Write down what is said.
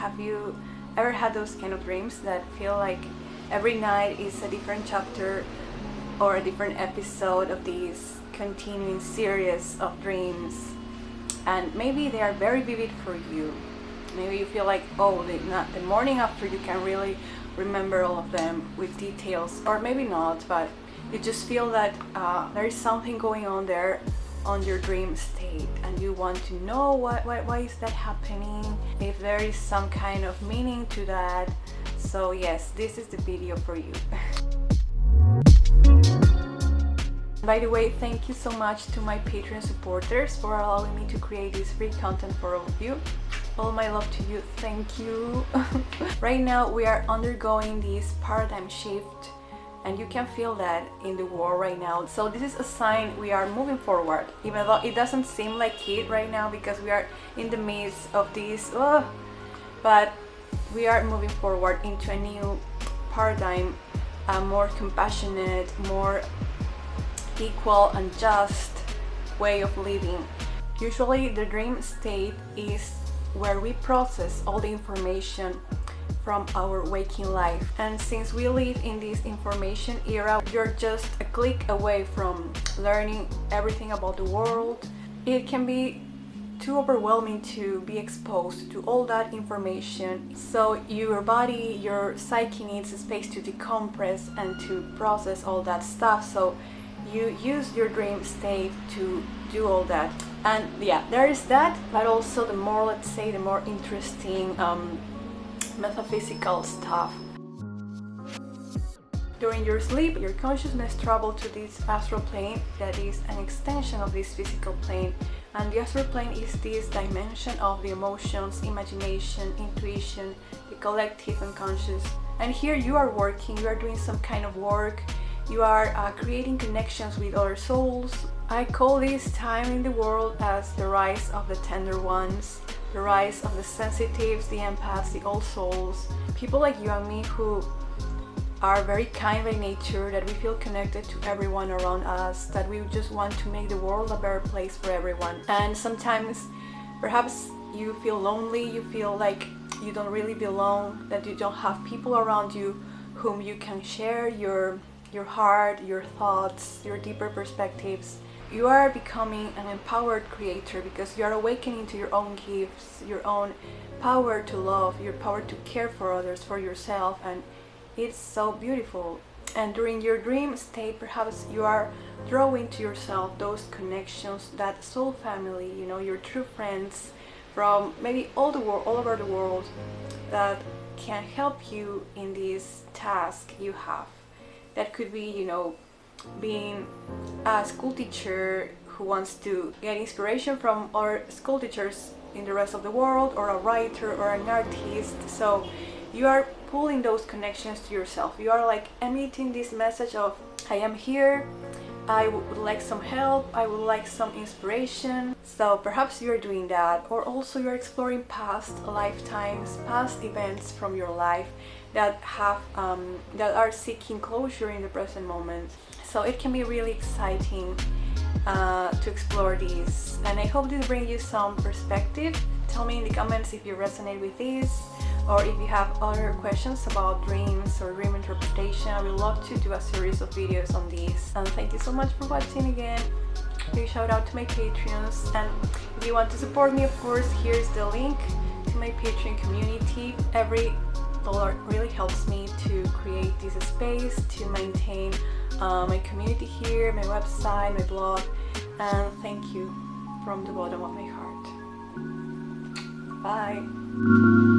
Have you ever had those kind of dreams that feel like every night is a different chapter or a different episode of this continuing series of dreams, and maybe they are very vivid for you? Maybe you feel like, oh, the morning after you can really remember all of them with details, or maybe not, but you just feel that there is something going on there on your dream state, and you want to know why is that happening, if there is some kind of meaning to that. So yes, this is the video for you. By the way, thank you so much to my Patreon supporters for allowing me to create this free content for all of you. All my love to you, thank you. Right now we are undergoing this paradigm shift, and you can feel that in the world right now. So this is a sign we are moving forward, even though it doesn't seem like it right now because we are in the midst of this, but we are moving forward into a new paradigm, a more compassionate, more equal and just way of living. Usually the dream state is where we process all the information from our waking life, and since we live in this information era, you're just a click away from learning everything about the world. It can be too overwhelming to be exposed to all that information, so your body, your psyche needs a space to decompress and to process all that stuff. So you use your dream state to do all that. And yeah, there is that, but also the more, let's say, the more interesting metaphysical stuff. During your sleep, your consciousness travels to this astral plane that is an extension of this physical plane, and the astral plane is this dimension of the emotions, imagination, intuition, the collective unconscious. And here you are working, you are doing some kind of work, you are creating connections with other souls. I call this time in the world as the rise of the tender ones, the rise of the sensitives, the empaths, the old souls, people like you and me who are very kind by nature, that we feel connected to everyone around us, that we just want to make the world a better place for everyone. And sometimes perhaps you feel lonely, you feel like you don't really belong, that you don't have people around you whom you can share your heart, your thoughts, your deeper perspectives. You are becoming an empowered creator because you are awakening to your own gifts, your own power to love, your power to care for others, for yourself, and it's so beautiful. And during your dream state, perhaps you are drawing to yourself those connections, that soul family, you know, your true friends from maybe all over the world that can help you in this task you have. That could be, you know, being a school teacher who wants to get inspiration from other school teachers in the rest of the world, or a writer or an artist. So you are pulling those connections to yourself. You are like emitting this message of, I am here, I would like some help, I would like some inspiration. So perhaps you're doing that, or also you're exploring past lifetimes, past events from your life that have that are seeking closure in the present moment. So it can be really exciting to explore these, and I hope this brings you some perspective. Tell me in the comments if you resonate with this, or if you have other questions about dreams or dream interpretation. I would love to do a series of videos on these. And thank you so much for watching again. Big shout out to my Patreons, and if you want to support me, of course, here's the link to my Patreon community. Every dollar really helps me to create this space, to maintain my community here, my website, my blog, and thank you from the bottom of my heart. Bye.